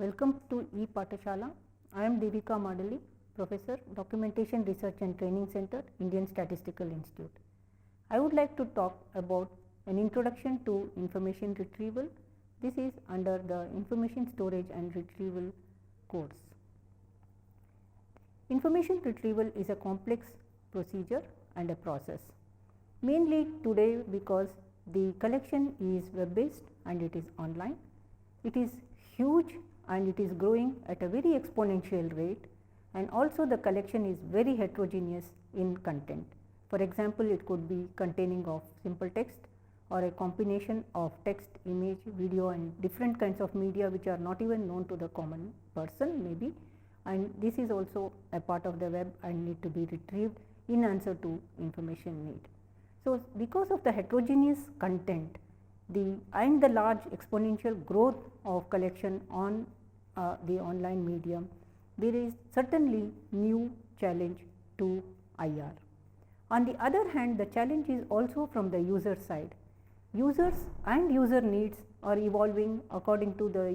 Welcome to E-Pathashala. I am Devika Madali, Professor, Documentation Research and Training Center, Indian Statistical Institute. I would like to talk about an introduction to information retrieval. This is under the Information Storage and Retrieval course. Information retrieval is a complex procedure and a process, mainly today because the collection is web-based and it is online. It is huge and it is growing at a very exponential rate, and also the collection is very heterogeneous in content. For example, it could be containing of simple text or a combination of text, image, video and different kinds of media which are not even known to the common person maybe, and this is also a part of the web and need to be retrieved in answer to information need. So, because of the heterogeneous content and the large exponential growth of collection on the online medium, there is certainly new challenge to IR. On the other hand, the challenge is also from the user side. Users and user needs are evolving according to the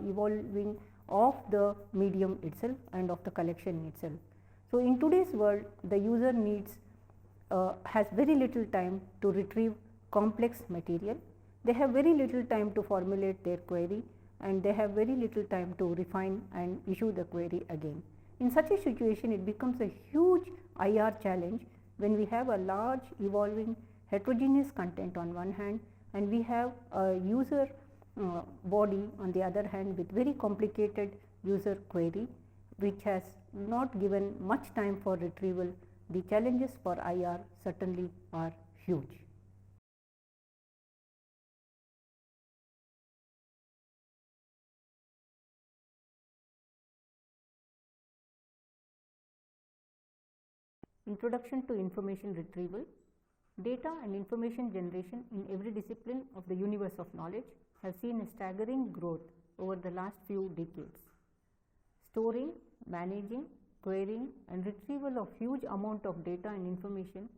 evolving of the medium itself and of the collection itself. So, in today's world, the user needs has very little time to retrieve complex material. They have very little time to formulate their query, and they have very little time to refine and issue the query again. In such a situation, it becomes a huge IR challenge when we have a large evolving heterogeneous content on one hand, and we have a user body on the other hand with very complicated user query which has not given much time for retrieval. The challenges for IR certainly are huge. Introduction to information retrieval. Data and information generation in every discipline of the universe of knowledge has seen a staggering growth over the last few decades. Storing, managing, querying and retrieval of huge amount of data and information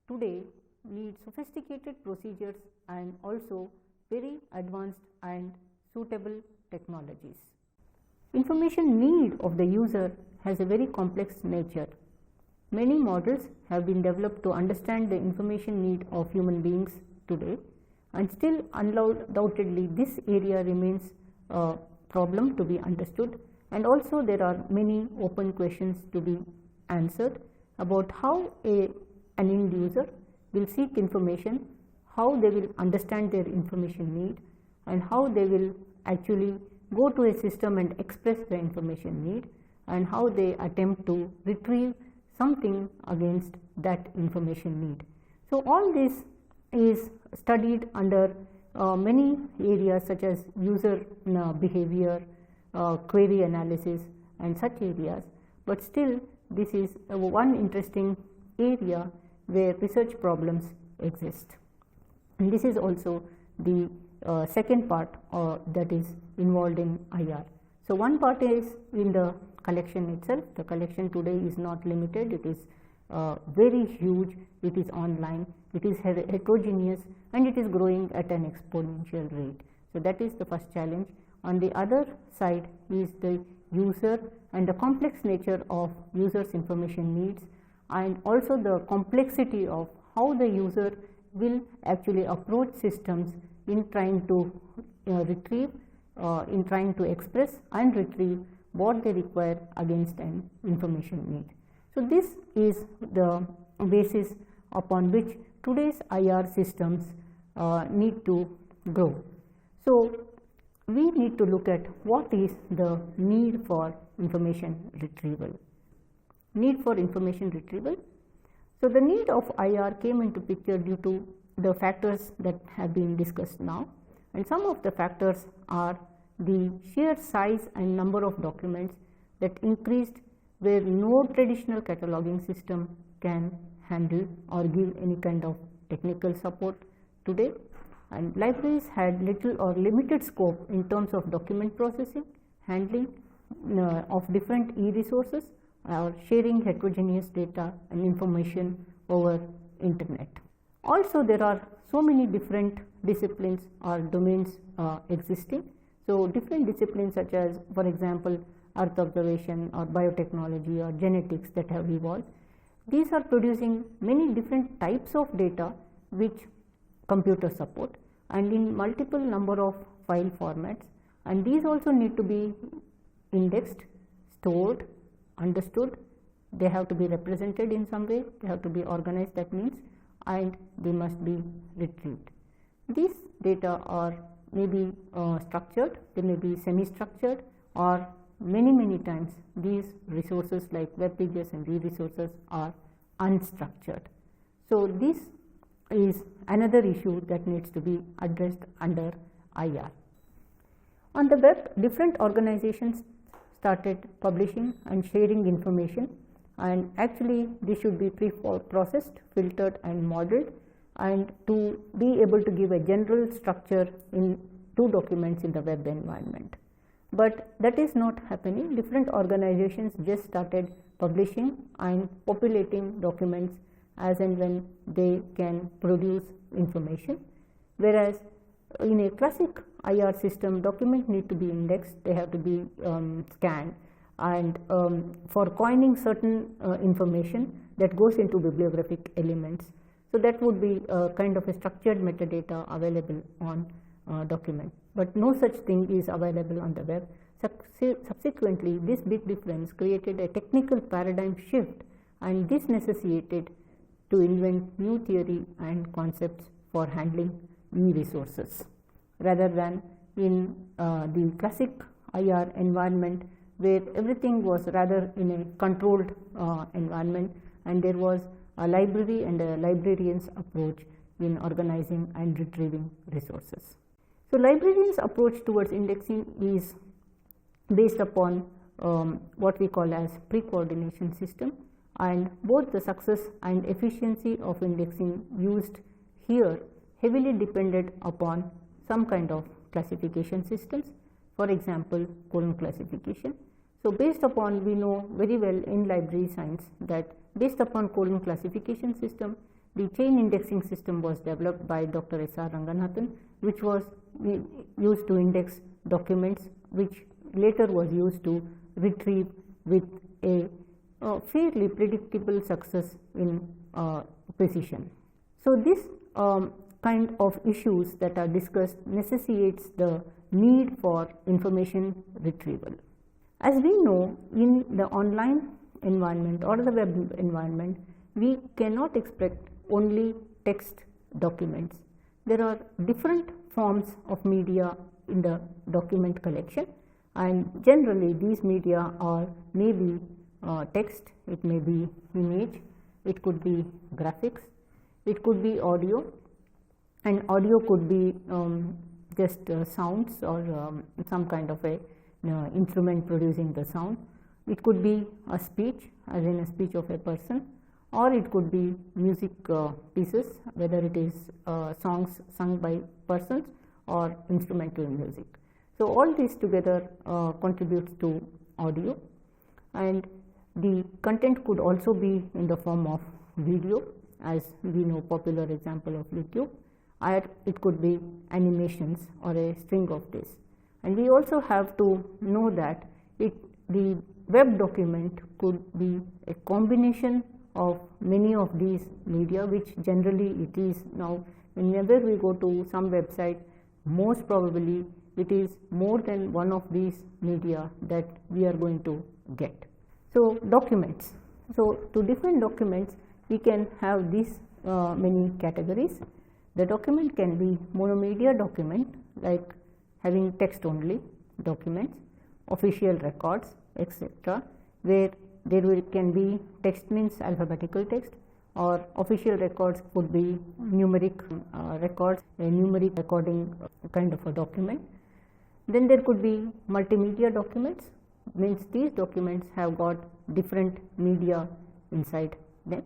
today need sophisticated procedures and also very advanced and suitable technologies. Information need of the user has a very complex nature. Many models have been developed to understand the information need of human beings today, and still undoubtedly this area remains a problem to be understood, and also there are many open questions to be answered about how an end user will seek information, how they will understand their information need, and how they will actually go to a system and express the information need, and how they attempt to retrieve something against that information need. So, all this is studied under many areas such as user behavior, query analysis and such areas, but still this is one interesting area where research problems exist. And this is also the second part that is involved in IR. So, one part is in the collection itself. The collection today is not limited, it is very huge, it is online, it is heterogeneous and it is growing at an exponential rate. So, that is the first challenge. On the other side is the user and the complex nature of users' information needs, and also the complexity of how the user will actually approach systems in trying to retrieve, in trying to express and retrieve what they require against an information need. So, this is the basis upon which today's IR systems need to grow. So, we need to look at what is the need for information retrieval. Need for information retrieval. So, the need of IR came into picture due to the factors that have been discussed now, and some of the factors are the sheer size and number of documents that increased where no traditional cataloging system can handle or give any kind of technical support today, and libraries had little or limited scope in terms of document processing, handling of different e-resources or sharing heterogeneous data and information over internet. Also, there are so many different disciplines or domains existing. So different disciplines such as, for example, earth observation or biotechnology or genetics that have evolved, these are producing many different types of data which computers support and in multiple number of file formats, and these also need to be indexed, stored, understood. They have to be represented in some way, they have to be organized, that means, and they must be retrieved. These data are maybe structured, they may be semi-structured, or many times these resources like web pages and e-resources are unstructured. So this is another issue that needs to be addressed under IR. On the web, different organizations started publishing and sharing information, and actually this should be pre-processed, filtered and modeled, and to be able to give a general structure in two documents in the web environment. But that is not happening. Different organizations just started publishing and populating documents as and when they can produce information, whereas in a classic IR system, documents need to be indexed, they have to be scanned, and for coining certain information that goes into bibliographic elements. So that would be a kind of a structured metadata available on document, but no such thing is available on the web. Subsequently, this big difference created a technical paradigm shift, and this necessitated to invent new theory and concepts for handling e-resources, rather than in the classic IR environment where everything was rather in a controlled environment, and there was a library and a librarian's approach in organizing and retrieving resources. So librarian's approach towards indexing is based upon what we call as pre-coordination system, and both the success and efficiency of indexing used here heavily depended upon some kind of classification systems, for example colon classification. So based upon, we know very well in library science that based upon colon classification system, the chain indexing system was developed by Dr. S.R. Ranganathan, which was used to index documents, which later was used to retrieve with a fairly predictable success in precision. So this kind of issues that are discussed necessitates the need for information retrieval. As we know, in the online environment or the web environment, we cannot expect only text documents. There are different forms of media in the document collection, and generally these media are maybe text, it may be image, it could be graphics, it could be audio, and audio could be just sounds or some kind of a instrument producing the sound. It could be a speech, as in a speech of a person, or it could be music pieces, whether it is songs sung by persons or instrumental music. So all these together contributes to audio, and the content could also be in the form of video, as we know popular example of YouTube, or it could be animations or a string of this. And we also have to know that the web document could be a combination of many of these media, which generally it is now. Whenever we go to some website, most probably it is more than one of these media that we are going to get. So documents. So to different documents, we can have these many categories. The document can be monomedia document, like having text only documents, official records, etc., where there can be text means alphabetical text, or official records could be numeric records, a numeric recording kind of a document. Then there could be multimedia documents, means these documents have got different media inside them.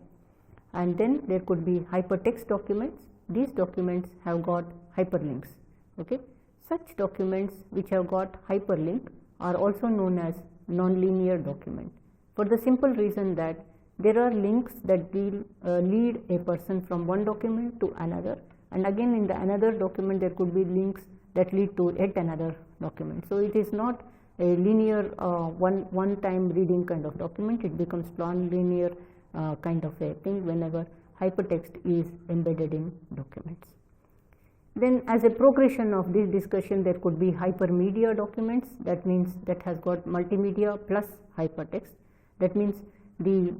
And then there could be hypertext documents. These documents have got hyperlinks. Okay, such documents which have got hyperlink are also known as nonlinear document, for the simple reason that there are links that lead a person from one document to another, and again in the another document there could be links that lead to yet another document. So it is not a linear one time reading kind of document. It becomes non-linear kind of a thing whenever hypertext is embedded in documents. Then as a progression of this discussion, there could be hypermedia documents. That means that has got multimedia plus hypertext. That means the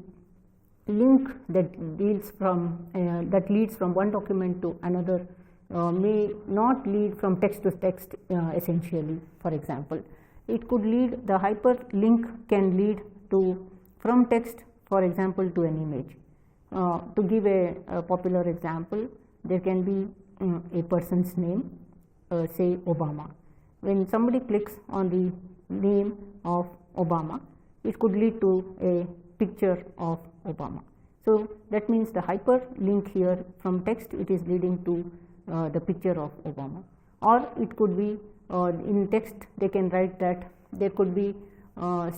link that leads from one document to another may not lead from text to text essentially. For example, it could lead, the hyperlink can lead to from text, for example, to an image. To give a popular example, there can be a person's name, say Obama. When somebody clicks on the name of Obama, it could lead to a picture of Obama. So that means the hyperlink here from text, it is leading to the picture of Obama. Or it could be in text, they can write that there could be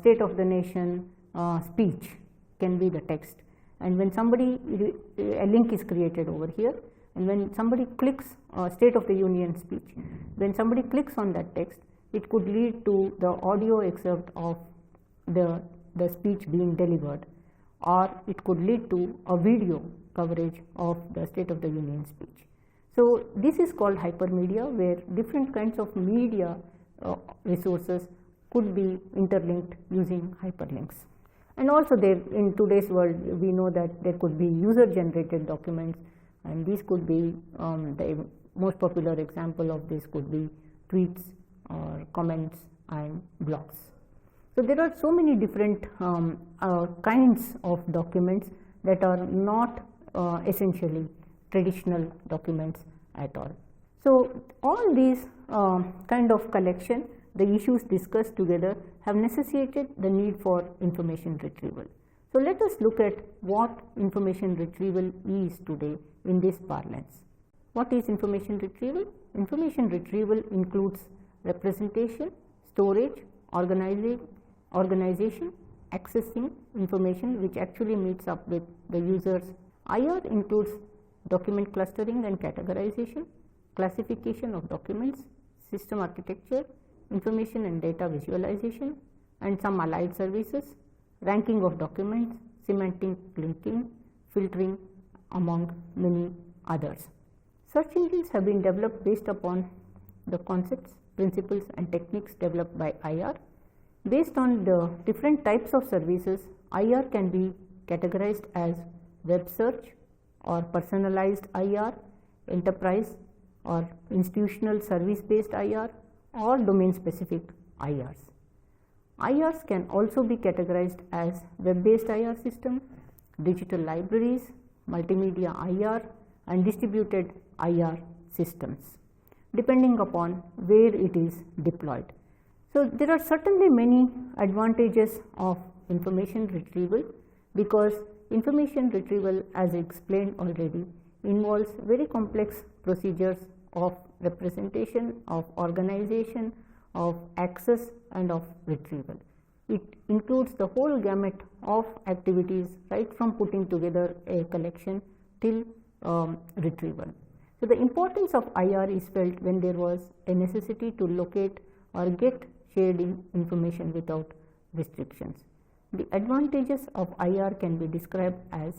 state of the nation speech can be the text, and when somebody, a link is created over here, and when somebody clicks state of the union speech, when somebody clicks on that text, it could lead to the audio excerpt of the speech being delivered, or it could lead to a video coverage of the state of the union speech. So this is called hypermedia, where different kinds of media resources could be interlinked using hyperlinks. And also there, in today's world, we know that there could be user generated documents, and these could be the most popular example of this could be tweets or comments and blogs. So there are so many different kinds of documents that are not essentially traditional documents at all. So all these kind of collection, the issues discussed together have necessitated the need for information retrieval. So let us look at what information retrieval is today in this parlance. What is information retrieval? Information retrieval includes representation, storage, organization, accessing information which actually meets up with the user's. IR includes document clustering and categorization, classification of documents, system architecture, information and data visualization, and some allied services, ranking of documents, semantic linking, filtering, among many others. Search engines have been developed based upon the concepts, principles and techniques developed by IR. Based on the different types of services, IR can be categorized as web search or personalized IR, enterprise or institutional service based IR, or domain specific IRs. IRs can also be categorized as web based IR system, digital libraries, multimedia IR and distributed IR systems, depending upon where it is deployed. So there are certainly many advantages of information retrieval, because information retrieval, as explained already, involves very complex procedures of representation, of organization, of access and of retrieval. It includes the whole gamut of activities, right from putting together a collection till retrieval. So the importance of IR is felt when there was a necessity to locate or get shared information without restrictions. The advantages of IR can be described as: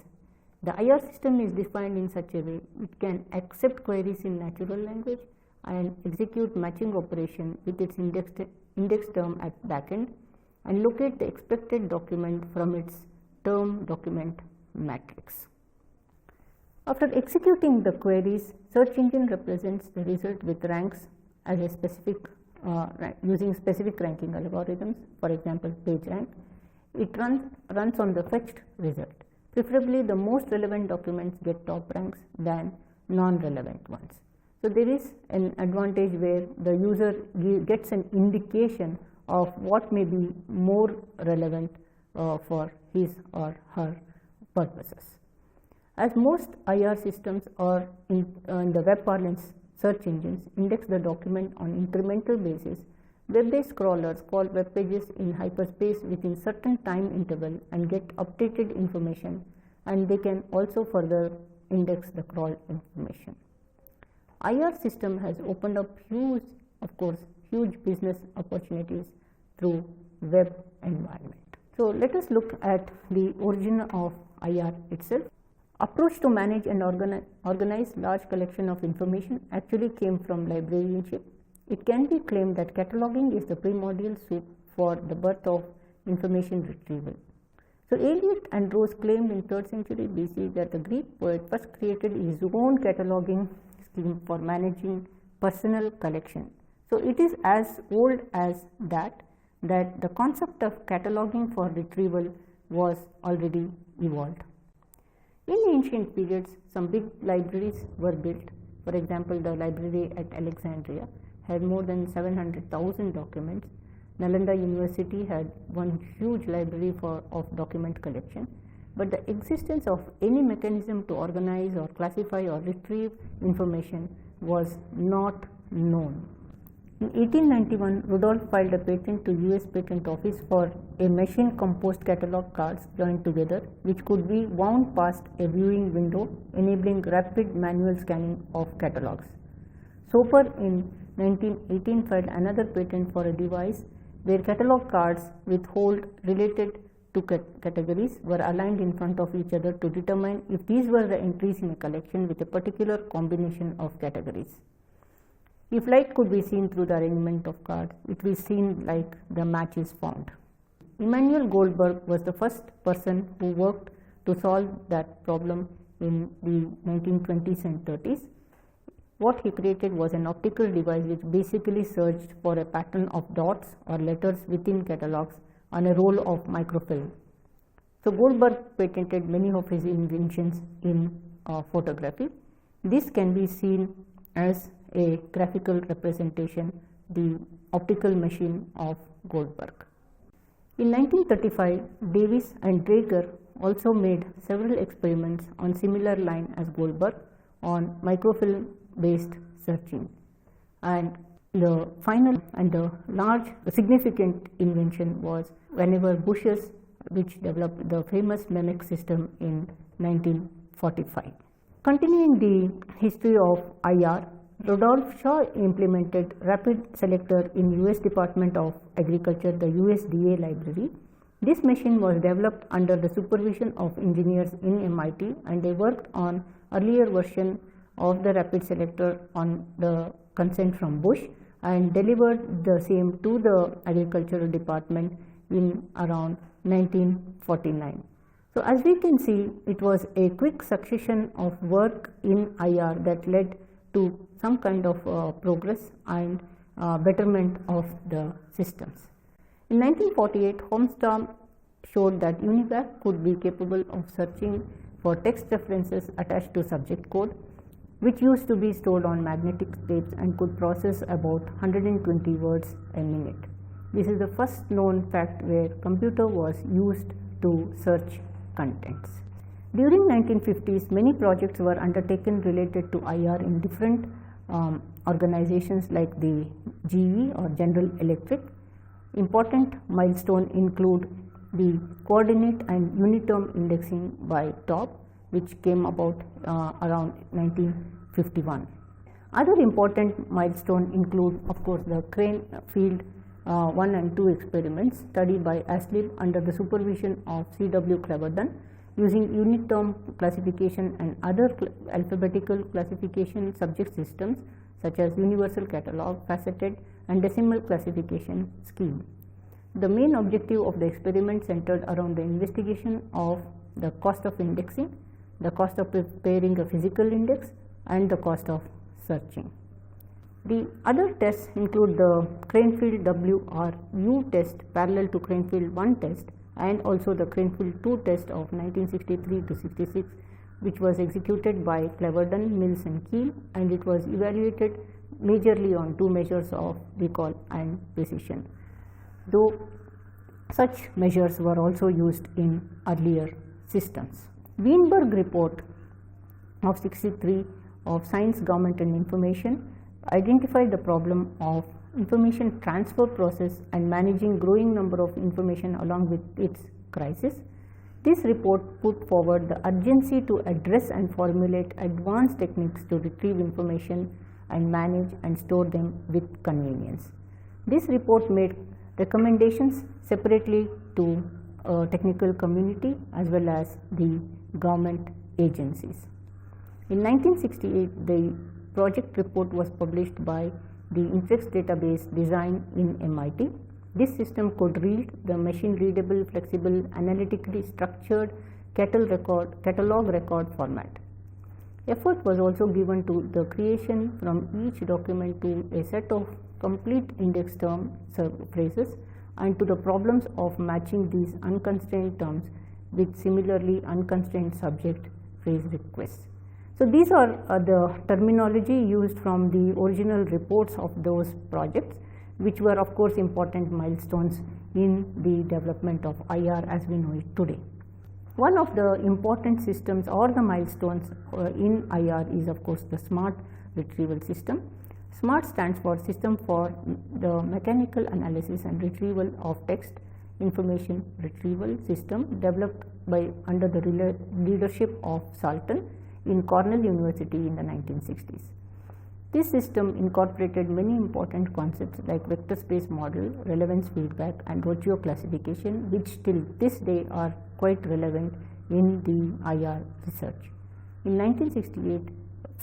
the IR system is defined in such a way it can accept queries in natural language and execute matching operation with its index term at backend and locate the expected document from its term document matrix. After executing the queries, search engine represents the result with ranks as a specific using specific ranking algorithms, for example PageRank. It runs on the fetched result. Preferably the most relevant documents get top ranks than non-relevant ones. So there is an advantage where the user gets an indication of what may be more relevant for his or her purposes. As most IR systems or in the web parlance search engines index the document on incremental basis, web-based crawlers call web pages in hyperspace within certain time interval and get updated information, and they can also further index the crawl information. IR system has opened up huge of course, huge business opportunities through web environment. So let us look at the origin of IR itself. Approach to manage and organize large collection of information actually came from librarianship. It can be claimed that cataloging is the primordial soup for the birth of information retrieval. So Eliot and Rose claimed in 3rd century BC that the Greek poet first created his own cataloging scheme for managing personal collection. So it is as old as that the concept of cataloging for retrieval was already evolved. In ancient periods, some big libraries were built. For example, the library at Alexandria had more than 700,000 documents. Nalanda University had one huge library of document collection, but the existence of any mechanism to organize or classify or retrieve information was not known. In 1891, Rudolph filed a patent to US Patent Office for a machine-composed catalog cards joined together, which could be wound past a viewing window, enabling rapid manual scanning of catalogs. Soper in 1918 filed another patent for a device where catalog cards with hold related to categories were aligned in front of each other to determine if these were the entries in a collection with a particular combination of categories. If light could be seen through the arrangement of cards, it will seem like the match is found. Emanuel Goldberg was the first person who worked to solve that problem in the 1920s and 30s. What he created was an optical device which basically searched for a pattern of dots or letters within catalogs on a roll of microfilm. So Goldberg patented many of his inventions in photography. This can be seen as a graphical representation, the optical machine of Goldberg. In 1935, Davis and Draeger also made several experiments on similar line as Goldberg on microfilm based searching, and the final and the large significant invention was Vannevar Bush's, which developed the famous MEMEC system in 1945. Continuing the history of IR, Rudolph Shaw implemented Rapid Selector in US Department of Agriculture, the USDA library. This machine was developed under the supervision of engineers in MIT, and they worked on earlier version of the Rapid Selector on the consent from Bush and delivered the same to the Agricultural Department in around 1949. So as we can see, it was a quick succession of work in IR that led to some kind of progress and betterment of the systems. In 1948, Holmstrom showed that UNIVAC could be capable of searching for text references attached to subject code, which used to be stored on magnetic tapes and could process about 120 words a minute. This is the first known fact where computer was used to search contents. During 1950s, many projects were undertaken related to IR in different organizations like the GE or General Electric. Important milestones include the coordinate and uniterm indexing by top, which came about around 1951. Other important milestones include, of course, the Crane Field 1 and 2 experiments studied by Aslib under the supervision of C.W. Cleverdon, using unit-term classification and other alphabetical classification subject systems such as universal catalog, faceted and decimal classification scheme. The main objective of the experiment centered around the investigation of the cost of indexing, the cost of preparing a physical index, and the cost of searching. The other tests include the Cranefield WRU test parallel to Cranefield 1 test, and also the Cranefield 2 test of 1963 to 66, which was executed by Cleverdon, Mills and Keel, and it was evaluated majorly on two measures of recall and precision, though such measures were also used in earlier systems. Weinberg report of 63 of Science, Government and Information identified the problem of information transfer process and managing growing number of information along with its crisis. This report put forward the urgency to address and formulate advanced techniques to retrieve information and manage and store them with convenience. This report made recommendations separately to technical community as well as the government agencies. In 1968, the project report was published by the Intex database design in MIT. This system could read the machine readable, flexible, analytically structured catalog record format. Effort was also given to the creation from each document to a set of complete index term phrases and to the problems of matching these unconstrained terms with similarly unconstrained subject phrase requests. So, these are the terminology used from the original reports of those projects, which were of course important milestones in the development of IR as we know it today. One of the important systems or the milestones in IR is of course the SMART retrieval system. SMART stands for System for the Mechanical Analysis and Retrieval of Text Information Retrieval System, developed by under the leadership of Salton in Cornell University in the 1960s. This system incorporated many important concepts like vector space model, relevance feedback and Roggio classification, which till this day are quite relevant in the IR research. In 1968,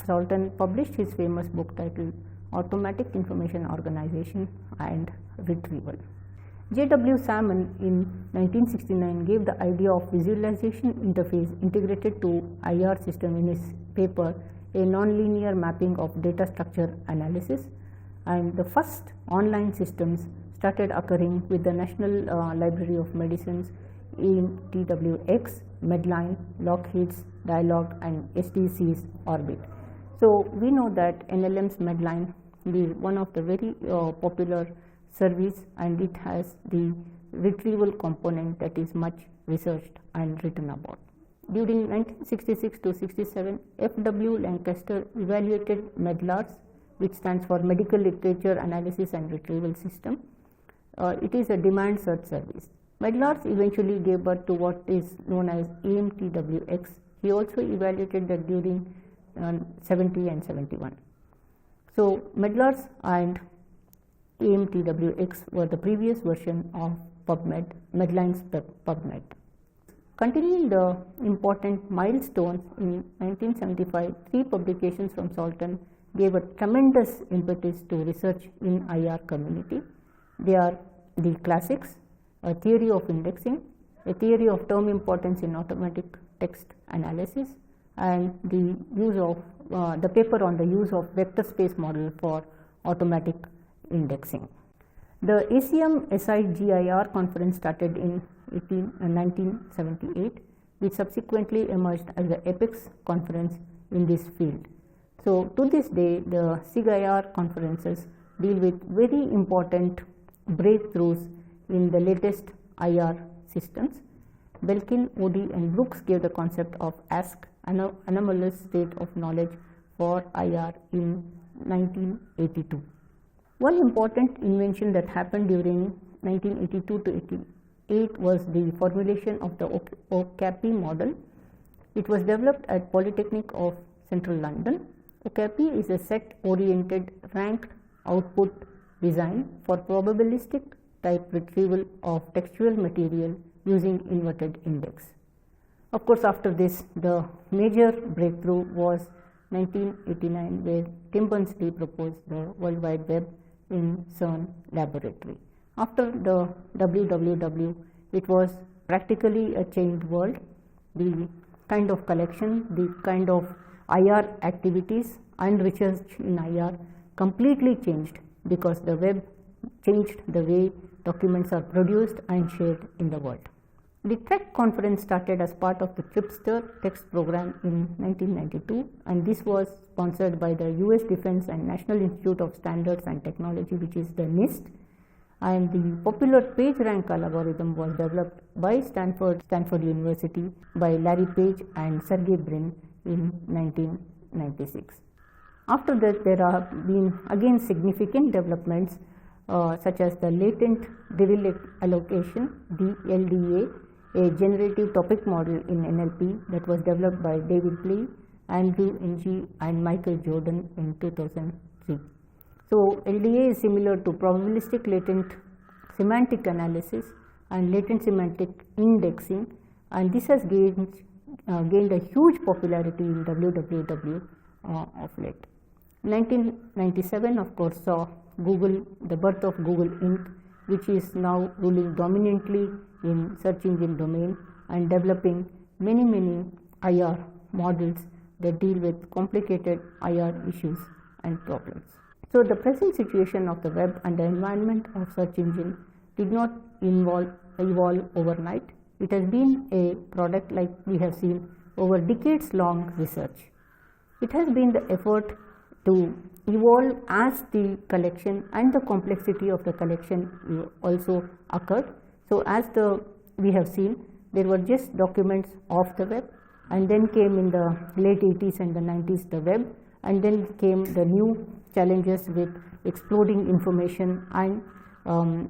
Salton published his famous book titled Automatic Information Organization and Retrieval. J.W. Salmon in 1969 gave the idea of visualization interface integrated to IR system in his paper A Nonlinear Mapping of Data Structure Analysis, and the first online systems started occurring with the National Library of Medicine's AIM-TWX, Medline, Lockheed's Dialog and SDC's Orbit. So, we know that NLM's Medline is one of the very popular service, and it has the retrieval component that is much researched and written about. During 1966 to 67, F.W. Lancaster evaluated MEDLARS, which stands for Medical Literature Analysis and Retrieval System. It is a demand search service. MEDLARS eventually gave birth to what is known as AIM-TWX. He also evaluated that during 70 and 71. So, MEDLARS and AIM-TWX were the previous version of PubMed, Medline's PubMed. Continuing the important milestones, in 1975, 3 publications from Salton gave a tremendous impetus to research in IR community. They are the classics, a theory of indexing, a theory of term importance in automatic text analysis, and the use of the paper on the use of vector space model for automatic indexing. The ACM SI-GIR conference started in 1978, which subsequently emerged as the apex conference in this field. So, to this day, the SIG-IR conferences deal with very important breakthroughs in the latest IR systems. Belkin, Odie and Brooks gave the concept of ASK, anomalous state of knowledge for IR, in 1982. One important invention that happened during 1982 to 88 was the formulation of the OCAPI model. It was developed at Polytechnic of Central London. OCAPI is a set-oriented ranked output design for probabilistic type retrieval of textual material using inverted index. Of course, after this, the major breakthrough was 1989, where Tim Berners-Lee proposed the World Wide Web in CERN laboratory. After the WWW, it was practically a changed world. The kind of collection, the kind of IR activities and research in IR completely changed, because the web changed the way documents are produced and shared in the world. The TREC conference started as part of the TRIPSTER text program in 1992, and this was sponsored by the US Defense and National Institute of Standards and Technology, which is the NIST, and the popular PageRank algorithm was developed by Stanford University by Larry Page and Sergey Brin in 1996. After that, there have been again significant developments such as the latent direct allocation, DLDA, a generative topic model in NLP that was developed by David Lee, Andrew Ng and Michael Jordan in 2003. So, LDA is similar to probabilistic latent semantic analysis and latent semantic indexing, and this has gained a huge popularity in WWW of late. 1997 of course saw the birth of Google Inc., which is now ruling dominantly in search engine domain and developing many IR models that deal with complicated IR issues and problems. So, the present situation of the web and the environment of search engine did not evolve overnight. It has been a product, like we have seen, over decades long research. It has been the effort to evolve as the collection and the complexity of the collection also occurred. So, as we have seen, there were just documents of the web, and then came in the late 80s and the 90s the web, and then came the new challenges with exploding information and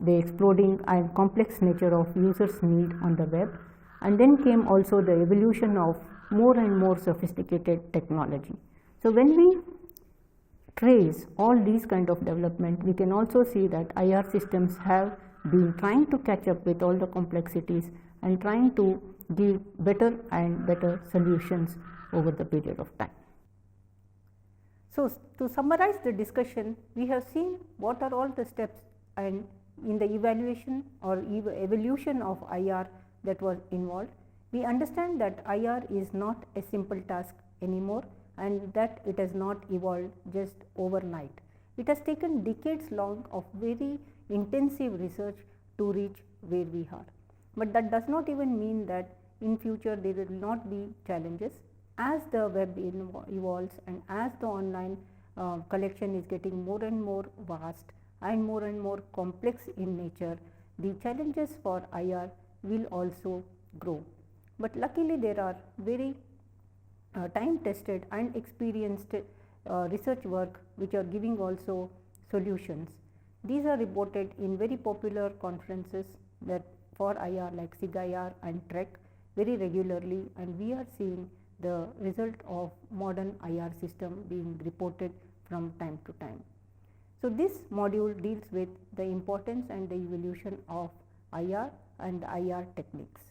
the exploding and complex nature of users' need on the web, and then came also the evolution of more and more sophisticated technology. So, when we trace all these kind of development, we can also see that IR systems have been trying to catch up with all the complexities and trying to give better and better solutions over the period of time. So, to summarize the discussion, we have seen what are all the steps and in the evaluation or evolution of IR that was involved. We understand that IR is not a simple task anymore, and that it has not evolved just overnight. It has taken decades long of very intensive research to reach where we are. But that does not even mean that in future there will not be challenges. As the web evolves and as the online collection is getting more and more vast and more complex in nature, the challenges for IR will also grow. But luckily there are very time tested and experienced research work which are giving also solutions. These are reported in very popular conferences that for IR like SIG-IR and TREC very regularly, and we are seeing the result of modern IR system being reported from time to time. So, this module deals with the importance and the evolution of IR and IR techniques.